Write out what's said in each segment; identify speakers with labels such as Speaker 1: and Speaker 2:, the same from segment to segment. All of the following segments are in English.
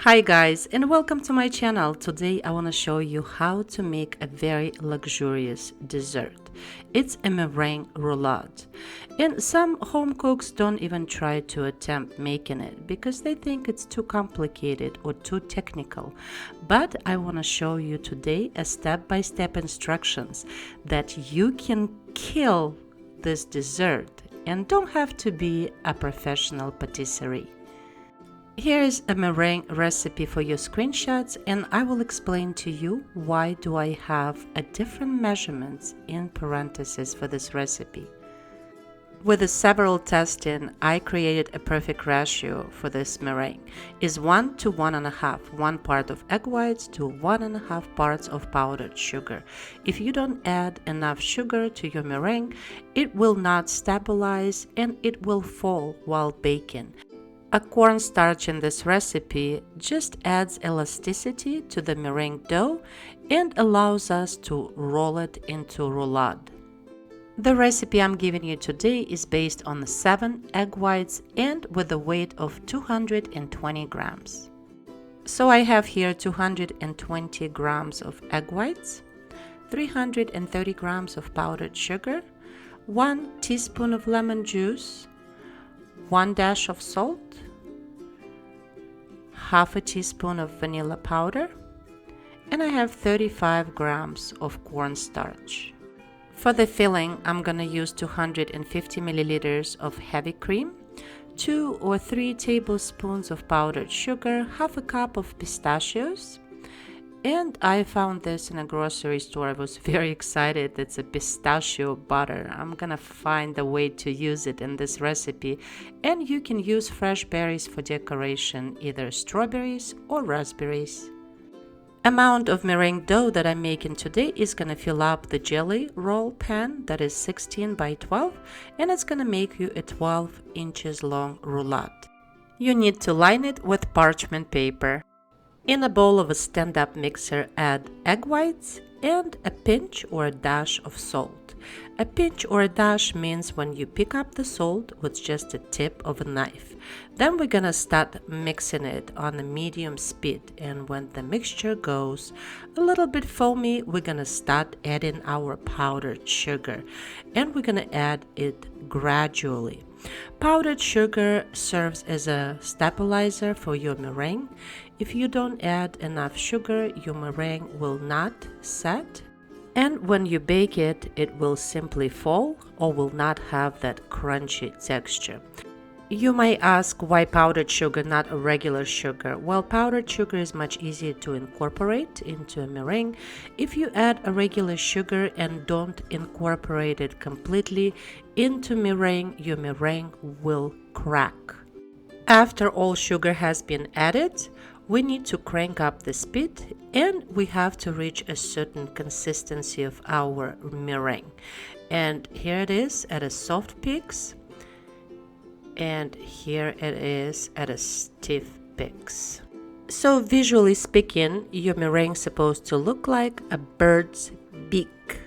Speaker 1: Hi guys, and welcome to my channel. Today I want to show you how to make a very luxurious dessert. It's a meringue roulade, and some home cooks don't even try to attempt making it because they think it's too complicated or too technical. But I want to show you today a step-by-step instructions that you can kill this dessert and don't have to be a professional patisserie. Here is a meringue recipe for your screenshots, and I will explain to you why do I have a different measurements in parentheses for this recipe. With the several testing, I created a perfect ratio for this meringue. Is 1 to 1.5, 1 part of egg whites to 1.5 parts of powdered sugar. If you don't add enough sugar to your meringue, it will not stabilize and it will fall while baking. A cornstarch in this recipe just adds elasticity to the meringue dough and allows us to roll it into roulade. The recipe I'm giving you today is based on the 7 egg whites and with a weight of 220 grams. So I have here 220 grams of egg whites, 330 grams of powdered sugar, 1 teaspoon of lemon juice, 1 dash of salt, half a teaspoon of vanilla powder, and I have 35 grams of cornstarch. For the filling, I'm gonna use 250 milliliters of heavy cream, 2 or 3 tablespoons of powdered sugar, half a cup of pistachios, and I found this in a grocery store. I was very excited. It's a pistachio butter. I'm gonna find a way to use it in this recipe. And you can use fresh berries for decoration, either strawberries or raspberries. Amount of meringue dough that I'm making today is gonna fill up the jelly roll pan that is 16 by 12, and it's gonna make you a 12 inches long roulade. You need to line it with parchment paper. In a bowl of a stand-up mixer, add egg whites and a pinch or a dash of salt. A pinch or a dash means when you pick up the salt with just the tip of a knife. Then we're gonna start mixing it on a medium speed, and when the mixture goes a little bit foamy, we're gonna start adding our powdered sugar, and we're gonna add it gradually. Powdered sugar serves as a stabilizer for your meringue. If you don't add enough sugar, your meringue will not set, and when you bake it, it will simply fall or will not have that crunchy texture. You may ask why powdered sugar, not a regular sugar. Well, powdered sugar is much easier to incorporate into a meringue. If you add a regular sugar and don't incorporate it completely into meringue, your meringue will crack. After all sugar has been added, we need to crank up the speed, and we have to reach a certain consistency of our meringue. And here it is at a soft peaks, and here it is at a stiff peaks. So visually speaking, your meringue is supposed to look like a bird's beak.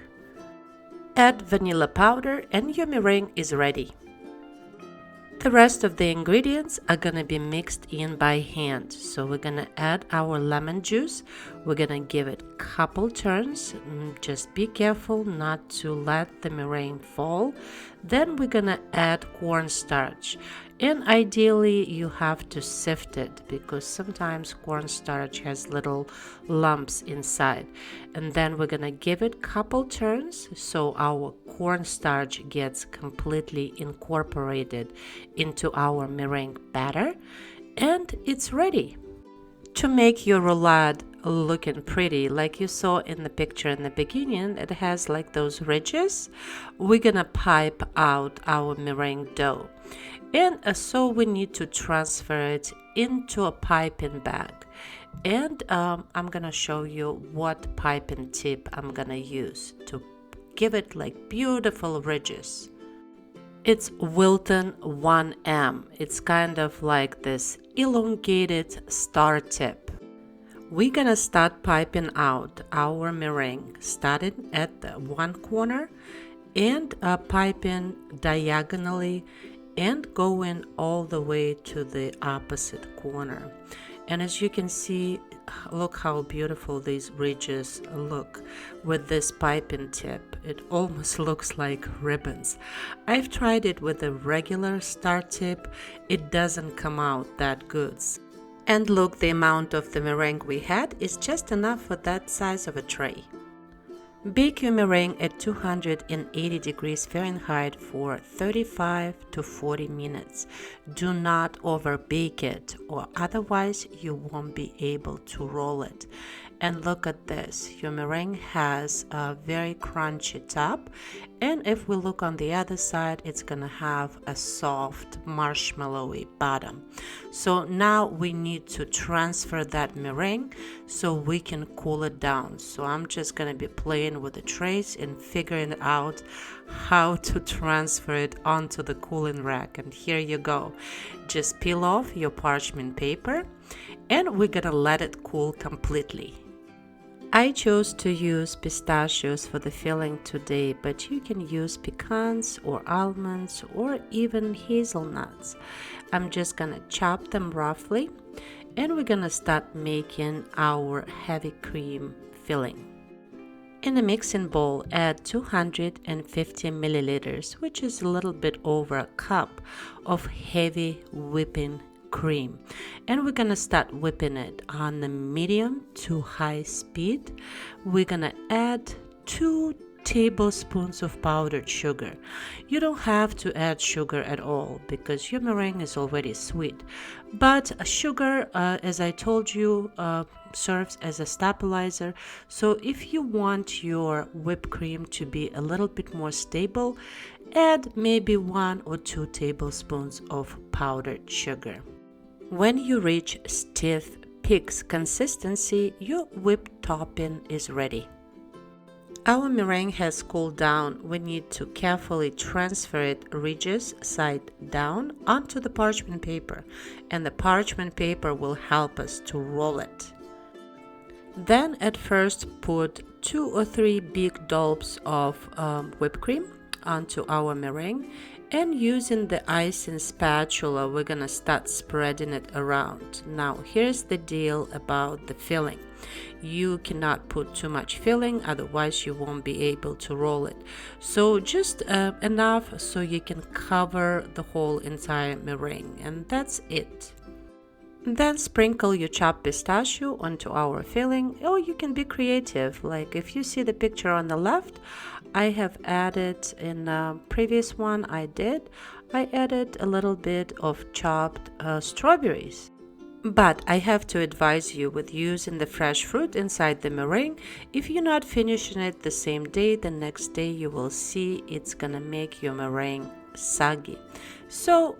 Speaker 1: Add vanilla powder and your meringue is ready. The rest of the ingredients are gonna be mixed in by hand. So we're gonna add our lemon juice. We're gonna give it a couple turns. Just be careful not to let the meringue fall. Then we're gonna add cornstarch. And ideally you have to sift it because sometimes cornstarch has little lumps inside. And then we're gonna give it a couple turns so our cornstarch gets completely incorporated into our meringue batter, and it's ready. To make your roulade looking pretty, like you saw in the picture in the beginning, it has like those ridges. We're gonna pipe out our meringue dough, and so we need to transfer it into a piping bag. And I'm gonna show you what piping tip I'm gonna use to give it like beautiful ridges. It's Wilton 1M. It's kind of like this elongated star tip. We're gonna start piping out our meringue, starting at the one corner and piping diagonally and going all the way to the opposite corner. And as you can see, look how beautiful these ridges look with this piping tip. It almost looks like ribbons. I've tried it with a regular star tip. It doesn't come out that good. And look, the amount of the meringue we had is just enough for that size of a tray. Bake your meringue at 280 degrees Fahrenheit for 35 to 40 minutes. Do not over bake it, or otherwise you won't be able to roll it. And look at this, your meringue has a very crunchy top, and if we look on the other side, it's gonna have a soft marshmallowy bottom. So now we need to transfer that meringue so we can cool it down. So I'm just gonna be playing with the trays and figuring out how to transfer it onto the cooling rack. And here you go. Just peel off your parchment paper and we're gonna let it cool completely. I chose to use pistachios for the filling today, but you can use pecans or almonds or even hazelnuts. I'm just gonna chop them roughly and we're gonna start making our heavy cream filling. In a mixing bowl, add 250 milliliters, which is a little bit over a cup of heavy whipping cream, and we're gonna start whipping it on the medium to high speed. We're gonna add 2 tablespoons of powdered sugar. You don't have to add sugar at all because your meringue is already sweet, but sugar, as I told you, serves as a stabilizer. So if you want your whipped cream to be a little bit more stable, add maybe 1 or 2 tablespoons of powdered sugar. When you reach stiff peaks consistency, your whipped topping is ready. Our meringue has cooled down. We need to carefully transfer it ridges side down onto the parchment paper, and the parchment paper will help us to roll it. Then at first put 2 or 3 big dollops of whipped cream onto our meringue, and using the icing spatula we're gonna start spreading it around. Now here's the deal about the filling. You cannot put too much filling, otherwise you won't be able to roll it. So just enough so you can cover the whole entire meringue, and that's it. Then sprinkle your chopped pistachio onto our filling, or you can be creative. Like if you see the picture on the left, I have added in a previous one I added a little bit of chopped strawberries. But I have to advise you with using the fresh fruit inside the meringue. If you're not finishing it the same day, the next day you will see it's gonna make your meringue soggy. So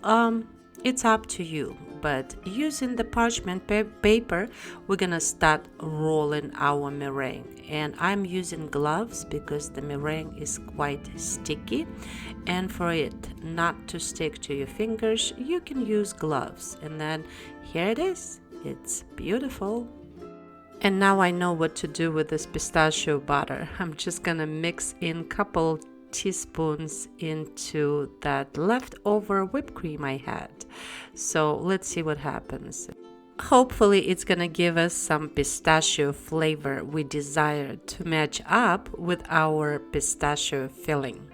Speaker 1: it's up to you, but using the parchment paper, we're gonna start rolling our meringue. And I'm using gloves because the meringue is quite sticky, and for it not to stick to your fingers, you can use gloves. And then here it is. It's beautiful. And now I know what to do with this pistachio butter. I'm just gonna mix in a couple teaspoons into that leftover whipped cream I had. So let's see what happens. Hopefully it's gonna give us some pistachio flavor we desire to match up with our pistachio filling.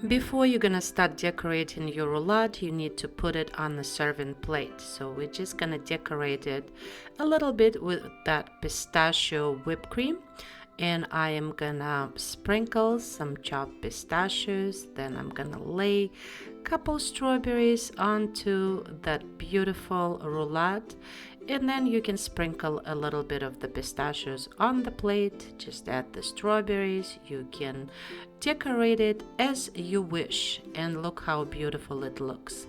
Speaker 1: Before you're gonna start decorating your roulade, you need to put it on the serving plate. So we're just gonna decorate it a little bit with that pistachio whipped cream. And I am gonna sprinkle some chopped pistachios. Then I'm gonna lay a couple strawberries onto that beautiful roulade. And then you can sprinkle a little bit of the pistachios on the plate. Just add the strawberries. You can decorate it as you wish. And look how beautiful it looks.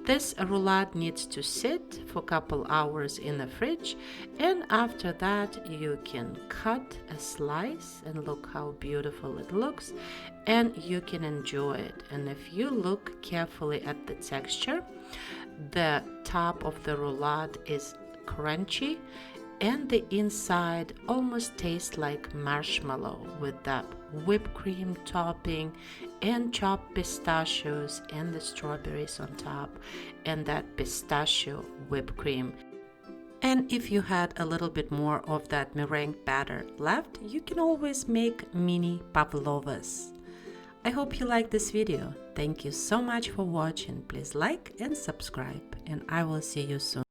Speaker 1: This roulade needs to sit for a couple hours in the fridge, and after that you can cut a slice, and look how beautiful it looks, and you can enjoy it. And if you look carefully at the texture, the top of the roulade is crunchy and the inside almost tastes like marshmallow with that whipped cream topping and chopped pistachios and the strawberries on top and that pistachio whipped cream. And if you had a little bit more of that meringue batter left, you can always make mini pavlovas. I hope you liked this video. Thank you so much for watching. Please like and subscribe, and I will see you soon.